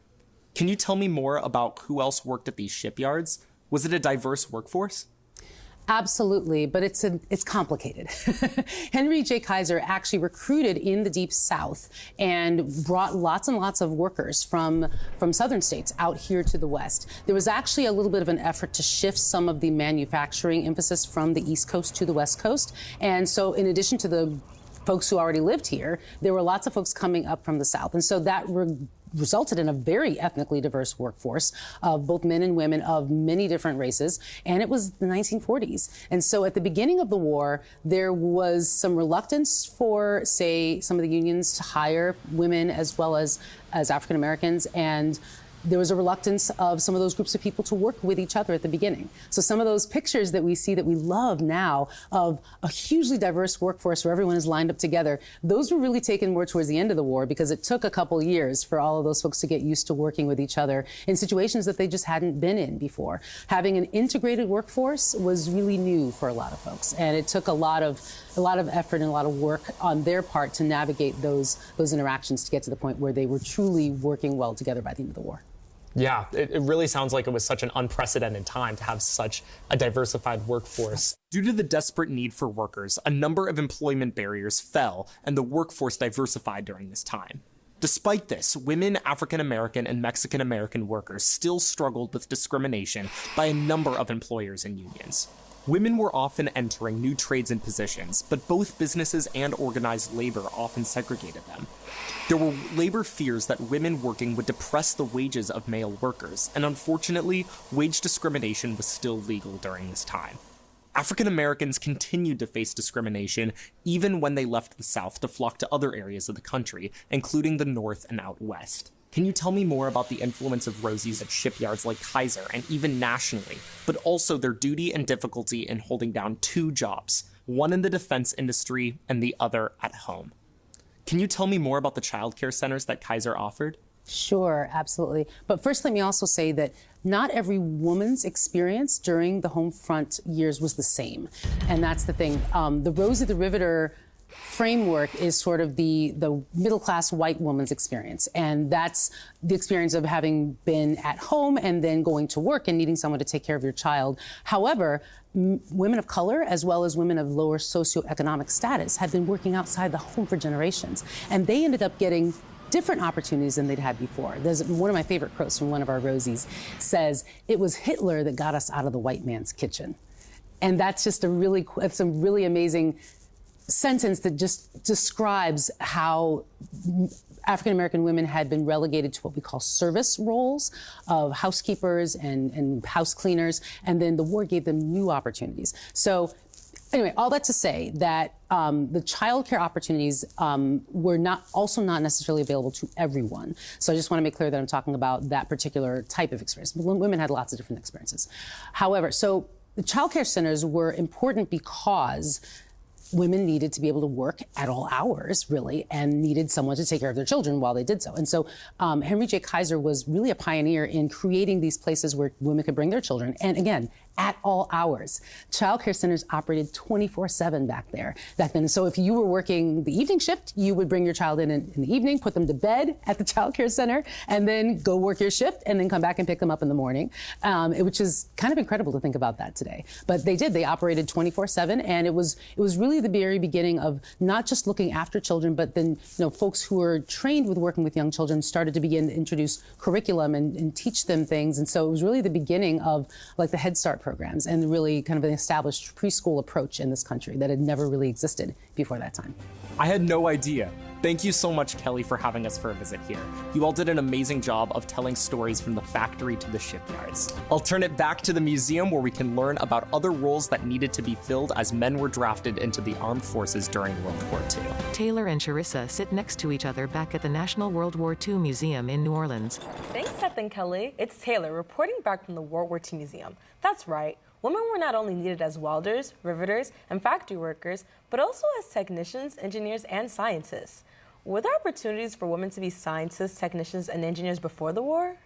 Can you tell me more about who else worked at these shipyards? Was it a diverse workforce? Absolutely, but it's complicated. Henry J. Kaiser actually recruited in the Deep South and brought lots and lots of workers from southern states out here to the West. There was actually a little bit of an effort to shift some of the manufacturing emphasis from the East Coast to the West Coast. And so in addition to the folks who already lived here, there were lots of folks coming up from the South. And so that resulted in a very ethnically diverse workforce of both men and women of many different races, and it was the 1940s. And so at the beginning of the war, there was some reluctance for, say, some of the unions to hire women as well as African Americans, and there was a reluctance of some of those groups of people to work with each other at the beginning. So some of those pictures that we see that we love now of a hugely diverse workforce where everyone is lined up together, those were really taken more towards the end of the war because it took a couple years for all of those folks to get used to working with each other in situations that they just hadn't been in before. Having an integrated workforce was really new for a lot of folks, and it took a lot of effort and a lot of work on their part to navigate those interactions to get to the point where they were truly working well together by the end of the war. Yeah, it really sounds like it was such an unprecedented time to have such a diversified workforce. Due to the desperate need for workers, a number of employment barriers fell and the workforce diversified during this time. Despite this, women, African American, and Mexican American workers still struggled with discrimination by a number of employers and unions. Women were often entering new trades and positions, but both businesses and organized labor often segregated them. There were labor fears that women working would depress the wages of male workers, and unfortunately, wage discrimination was still legal during this time. African Americans continued to face discrimination even when they left the South to flock to other areas of the country, including the North and out West. Can you tell me more about the influence of Rosies at shipyards like Kaiser and even nationally, but also their duty and difficulty in holding down two jobs, one in the defense industry and the other at home? Can you tell me more about the childcare centers that Kaiser offered? Sure, absolutely. But first, let me also say that not every woman's experience during the home front years was the same. And that's the thing. The Rosie the Riveter framework is sort of the middle-class white woman's experience. And that's the experience of having been at home and then going to work and needing someone to take care of your child. However, women of color, as well as women of lower socioeconomic status, had been working outside the home for generations. And they ended up getting different opportunities than they'd had before. There's one of my favorite quotes from one of our Rosies says, "It was Hitler that got us out of the white man's kitchen." And that's just it's a really amazing sentence that just describes how African-American women had been relegated to what we call service roles of housekeepers and house cleaners, and then the war gave them new opportunities. So anyway, all that to say that the childcare opportunities were not necessarily available to everyone. So I just want to make clear that I'm talking about that particular type of experience. Women had lots of different experiences. However, so the childcare centers were important because women needed to be able to work at all hours, really, and needed someone to take care of their children while they did so. And so Henry J. Kaiser was really a pioneer in creating these places where women could bring their children. And again, at all hours. Child care centers operated 24/7 back then. So if you were working the evening shift, you would bring your child in the evening, put them to bed at the child care center, and then go work your shift and then come back and pick them up in the morning, which is kind of incredible to think about that today. But they operated 24/7, and it was really the very beginning of not just looking after children, but then folks who were trained with working with young children started to begin to introduce curriculum and teach them things. And so it was really the beginning of like the Head Start programs and really kind of an established preschool approach in this country that had never really existed before that time. I had no idea. Thank you so much, Kelly, for having us for a visit here. You all did an amazing job of telling stories from the factory to the shipyards. I'll turn it back to the museum where we can learn about other roles that needed to be filled as men were drafted into the armed forces during World War II. Taylor and Charissa sit next to each other back at the National World War II Museum in New Orleans. Thanks, Seth and Kelly. It's Taylor reporting back from the World War II Museum. That's right. Women were not only needed as welders, riveters, and factory workers, but also as technicians, engineers, and scientists. Were there opportunities for women to be scientists, technicians, and engineers before the war?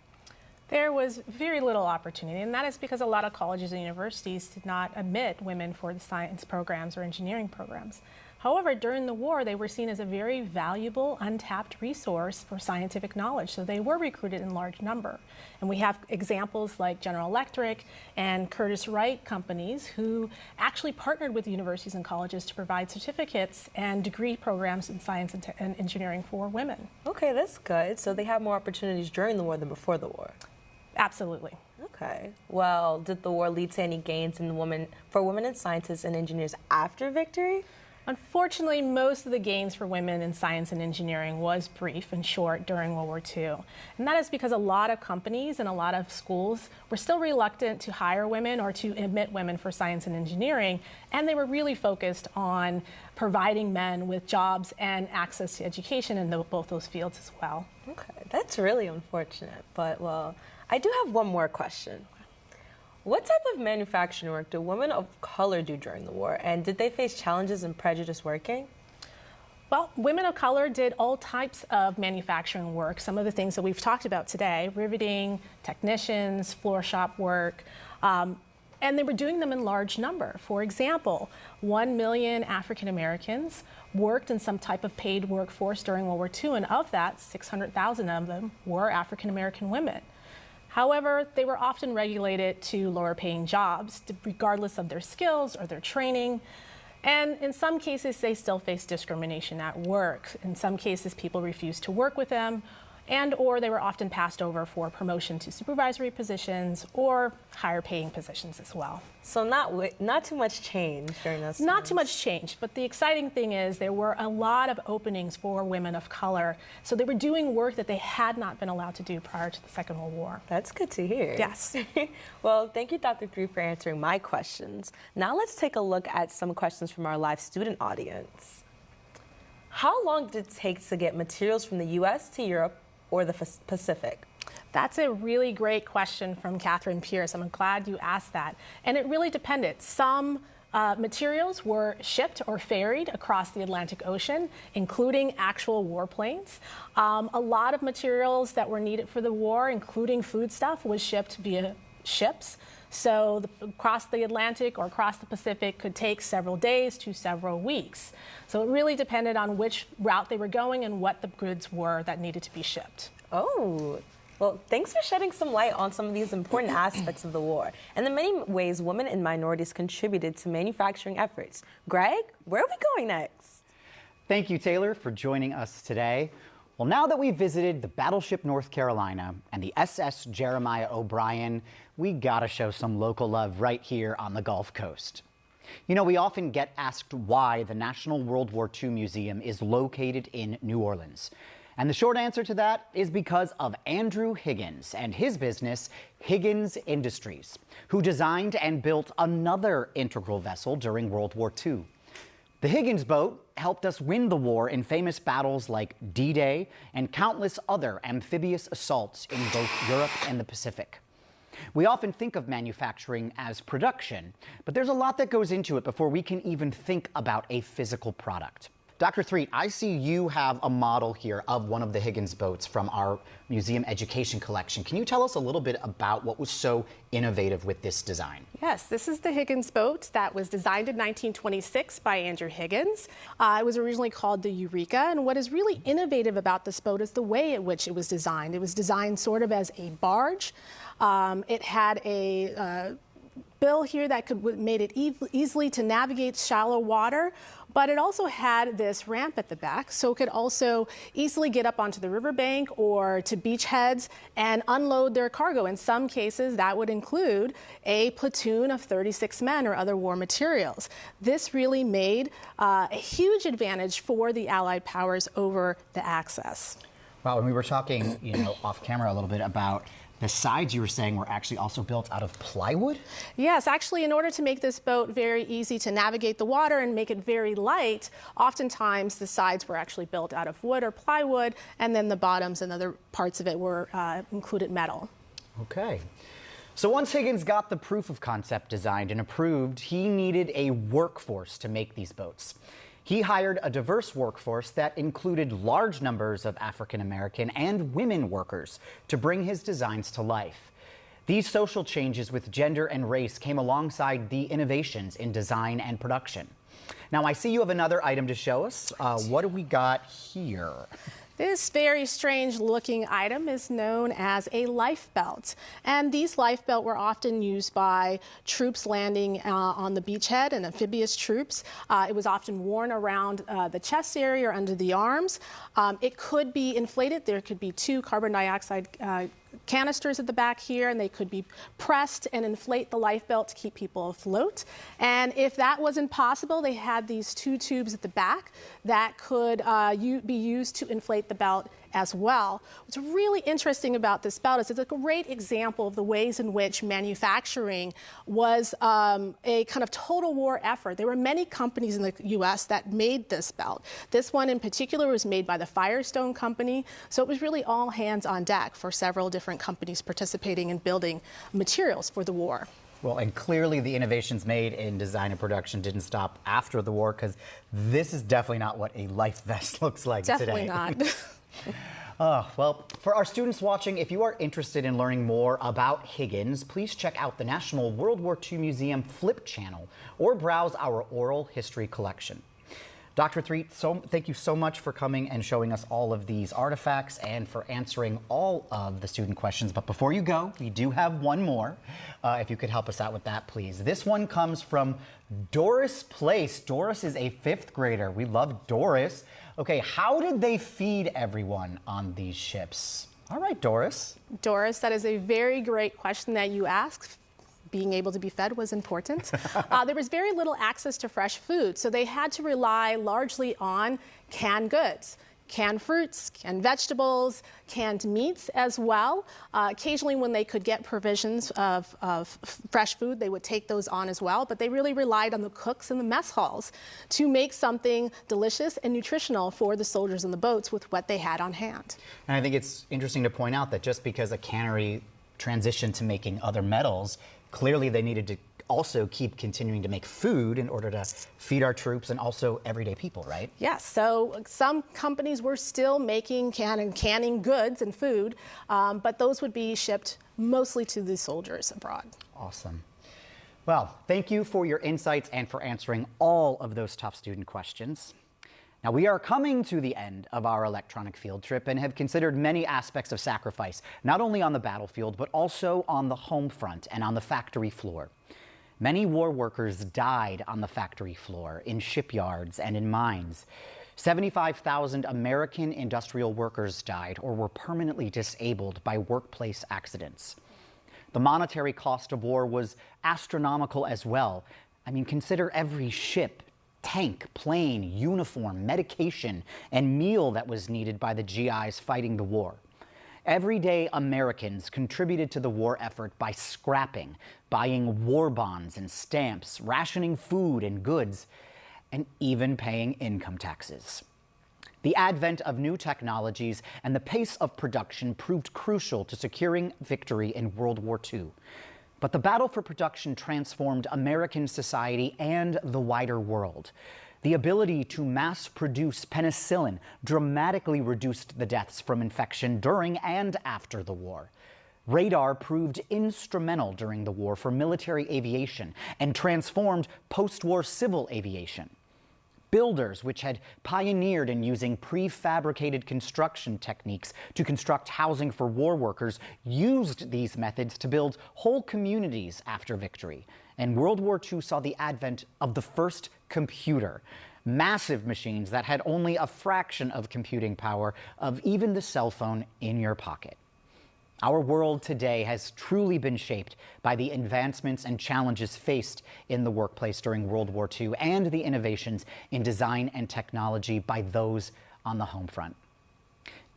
There was very little opportunity, and that is because a lot of colleges and universities did not admit women for the science programs or engineering programs. However, during the war, they were seen as a very valuable, untapped resource for scientific knowledge, so they were recruited in large number. And we have examples like General Electric and Curtiss-Wright companies who actually partnered with universities and colleges to provide certificates and degree programs in science and engineering for women. Okay, that's good. So they had more opportunities during the war than before the war. Absolutely. Okay. Well, did the war lead to any gains for women and scientists and engineers after victory? Unfortunately, most of the gains for women in science and engineering was brief and short during World War II. And that is because a lot of companies and a lot of schools were still reluctant to hire women or to admit women for science and engineering, and they were really focused on providing men with jobs and access to education in both those fields as well. Okay, that's really unfortunate, but well, I do have one more question. What type of manufacturing work did women of color do during the war, and did they face challenges and prejudice working? Well, women of color did all types of manufacturing work, some of the things that we've talked about today, riveting, technicians, floor shop work, and they were doing them in large number. For example, 1 million African Americans worked in some type of paid workforce during World War II, and of that, 600,000 of them were African American women. However, they were often regulated to lower paying jobs, regardless of their skills or their training. And in some cases, they still face discrimination at work. In some cases, people refused to work with them, or they were often passed over for promotion to supervisory positions or higher paying positions as well. So not too much change during this. Not too much change, but the exciting thing is there were a lot of openings for women of color. So they were doing work that they had not been allowed to do prior to the Second World War. That's good to hear. Yes. Well, thank you, Dr. Cree, for answering my questions. Now let's take a look at some questions from our live student audience. How long did it take to get materials from the U.S. to Europe or the Pacific? That's a really great question from Catherine Pierce. I'm glad you asked that. And it really depended. Some materials were shipped or ferried across the Atlantic Ocean, including actual warplanes. A lot of materials that were needed for the war, including foodstuff, was shipped via ships. So across the Atlantic or across the Pacific could take several days to several weeks. So it really depended on which route they were going and what the goods were that needed to be shipped. Oh, well, thanks for shedding some light on some of these important aspects of the war and the many ways women and minorities contributed to manufacturing efforts. Greg, where are we going next? Thank you, Taylor, for joining us today. Well, now that we've visited the Battleship North Carolina and the SS Jeremiah O'Brien, we gotta show some local love right here on the Gulf Coast. You know, we often get asked why the National World War II Museum is located in New Orleans. And the short answer to that is because of Andrew Higgins and his business, Higgins Industries, who designed and built another integral vessel during World War II. The Higgins Boat helped us win the war in famous battles like D-Day and countless other amphibious assaults in both Europe and the Pacific. We often think of manufacturing as production, but there's a lot that goes into it before we can even think about a physical product. Dr. Threet, I see you have a model here of one of the Higgins boats from our museum education collection. Can you tell us a little bit about what was so innovative with this design? Yes, this is the Higgins boat that was designed in 1926 by Andrew Higgins. It was originally called the Eureka, and what is really innovative about this boat is the way in which it was designed. It was designed sort of as a barge. It had a bill here that made it easily to navigate shallow water, but it also had this ramp at the back, so it could also easily get up onto the riverbank or to beachheads and unload their cargo. In some cases, that would include a platoon of 36 men or other war materials. This really made a huge advantage for the Allied powers over the Axis. Wow, and we were talking, off camera a little bit about the sides you were saying were actually also built out of plywood? Yes, actually, in order to make this boat very easy to navigate the water and make it very light, oftentimes the sides were actually built out of wood or plywood, and then the bottoms and other parts of it were included metal. Okay. So once Higgins got the proof of concept designed and approved, he needed a workforce to make these boats. He hired a diverse workforce that included large numbers of African American and women workers to bring his designs to life. These social changes with gender and race came alongside the innovations in design and production. Now, I see you have another item to show us. What do we got here? This very strange looking item is known as a life belt. And these life belts were often used by troops landing on the beachhead and amphibious troops. It was often worn around the chest area or under the arms. It could be inflated. There could be 2 carbon dioxide canisters at the back here, and they could be pressed and inflate the life belt to keep people afloat. And if that wasn't possible, they had these 2 tubes at the back that could be used to inflate the belt as well. What's really interesting about this belt is it's a great example of the ways in which manufacturing was a kind of total war effort. There were many companies in the U.S. that made this belt. This one in particular was made by the Firestone Company, so it was really all hands on deck for several different companies participating in building materials for the war. Well, and clearly the innovations made in design and production didn't stop after the war, because this is definitely not what a life vest looks like Definitely today. not. Well, for our students watching, if you are interested in learning more about Higgins, please check out the National World War II Museum Flip channel or browse our oral history collection. Dr. Threet, thank you so much for coming and showing us all of these artifacts and for answering all of the student questions. But before you go, we do have one more. If you could help us out with that, please. This one comes from Doris Place. Doris is a 5th grader. We love Doris. Okay, how did they feed everyone on these ships? All right, Doris. Doris, that is a very great question that you asked. Being able to be fed was important. There was very little access to fresh food, so they had to rely largely on canned goods. Canned fruits, canned vegetables, canned meats as well. Occasionally when they could get provisions of fresh food, they would take those on as well, but they really relied on the cooks in the mess halls to make something delicious and nutritional for the soldiers in the boats with what they had on hand. And I think it's interesting to point out that just because a cannery transitioned to making other metals, clearly they needed to also keep continuing to make food in order to feed our troops and also everyday people, right? Yes, so some companies were still making canning goods and food, but those would be shipped mostly to the soldiers abroad. Awesome. Well, thank you for your insights and for answering all of those tough student questions. Now, we are coming to the end of our electronic field trip and have considered many aspects of sacrifice, not only on the battlefield, but also on the home front and on the factory floor. Many war workers died on the factory floor, in shipyards and in mines. 75,000 American industrial workers died or were permanently disabled by workplace accidents. The monetary cost of war was astronomical as well. I mean, consider every ship, tank, plane, uniform, medication, and meal that was needed by the GIs fighting the war. Everyday Americans contributed to the war effort by scrapping, buying war bonds and stamps, rationing food and goods, and even paying income taxes. The advent of new technologies and the pace of production proved crucial to securing victory in World War II. But the battle for production transformed American society and the wider world. The ability to mass produce penicillin dramatically reduced the deaths from infection during and after the war. Radar proved instrumental during the war for military aviation and transformed post-war civil aviation. Builders, which had pioneered in using prefabricated construction techniques to construct housing for war workers, used these methods to build whole communities after victory. And World War II saw the advent of the first computer, massive machines that had only a fraction of computing power of even the cell phone in your pocket. Our world today has truly been shaped by the advancements and challenges faced in the workplace during World War II and the innovations in design and technology by those on the home front.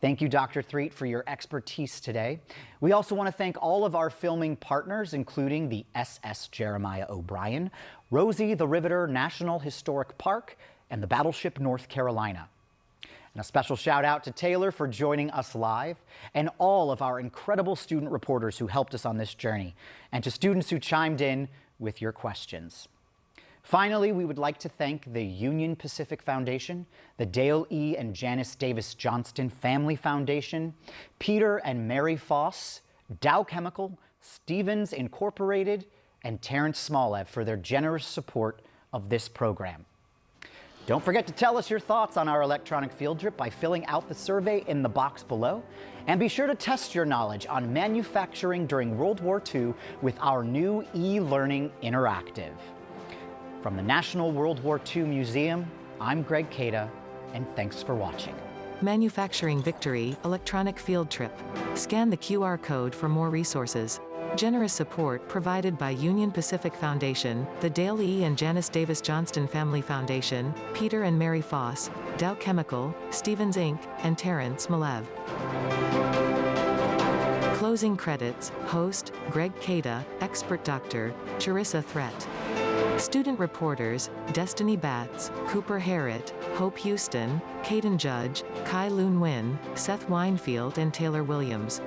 Thank you, Dr. Threet, for your expertise today. We also want to thank all of our filming partners, including the SS Jeremiah O'Brien, Rosie the Riveter National Historic Park, and the Battleship North Carolina. And a special shout out to Taylor for joining us live, and all of our incredible student reporters who helped us on this journey, and to students who chimed in with your questions. Finally, we would like to thank the Union Pacific Foundation, the Dale E. and Janice Davis Johnston Family Foundation, Peter and Mary Foss, Dow Chemical, Stevens Incorporated, and Terrence Smolev for their generous support of this program. Don't forget to tell us your thoughts on our electronic field trip by filling out the survey in the box below. And be sure to test your knowledge on manufacturing during World War II with our new e-learning interactive. From the National World War II Museum, I'm Greg Cada, and thanks for watching. Manufacturing Victory Electronic Field Trip. Scan the QR code for more resources. Generous support provided by Union Pacific Foundation, the Dale E. and Janice Davis Johnston Family Foundation, Peter and Mary Foss, Dow Chemical, Stevens Inc., and Terrence Smolev. Closing credits, host, Greg Cada, expert doctor, Charissa Threat. Student reporters, Destiny Batts, Cooper Harrett, Hope Houston, Caden Judge, Kai Loon Win, Seth Winefield and Taylor Williams.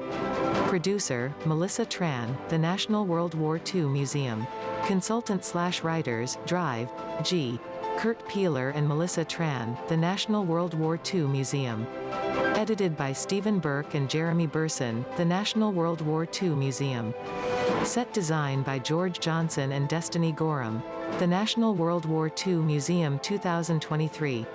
Producer, Melissa Tran, the National World War II Museum. Consultant/writers, Drive, G. Kurt Peeler and Melissa Tran, the National World War II Museum. Edited by Stephen Burke and Jeremy Burson, the National World War II Museum. Set design by George Johnson and Destiny Gorham, the National World War II Museum 2023.